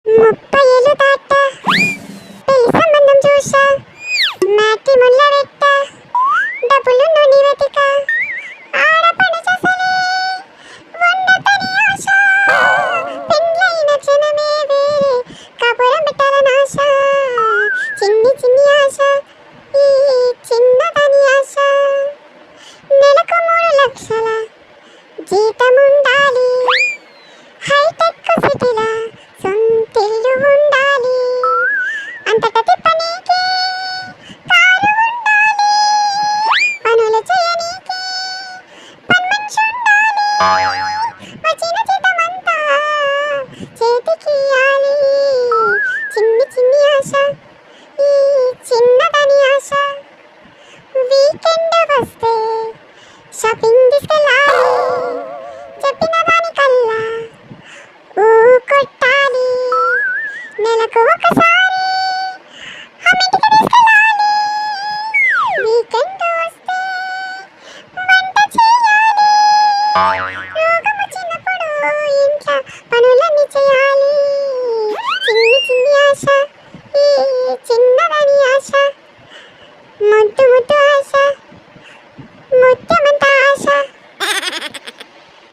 30 ఏళ్ళు దాటా పెళ్లి సంబంధం చూసా మ్యాట్రిమోన్ల పెట్టా డబ్బులు నూనె వెతికా ఆడపడ చసలే వండతని ఆశ పెండ్లైన క్షణమే వేరే కాపురం పెట్టాలని ఆశ చిన్ని చిన్ని ఆశ ఈ చిన్నదాని ఆశ నెలకు 3 లక్షల జీతం ఉండాలి హైటెక్ సిటీలా సొంతిల్లు ఉండాలి అంతట తిప్పనీకి కారు ఉండాలి పనులు చేయనీకి పనిమనిషి ఉండాలి వచ్చిన జీతమంతా చేతికి ఇయ్యాలి చిన్ని చిన్ని ఆశ ఈ చిన్నదాని ఆశ వీకెండ్ వస్తే షాపింగ్ తీసుకెళ్ళాలి చెప్పిన దానికల్లా కొట్టాలి నెలకు ఒకసారి అమ్మింటికి తీసుకెళ్ళాలి వీకెండ్ వస్తే వంట చేయాలి రోగం వచ్చినప్పుడు ఇంట్లో పనులన్నీ చేయాలి చిన్ని చిన్ని ఆశ ఈ చిన్న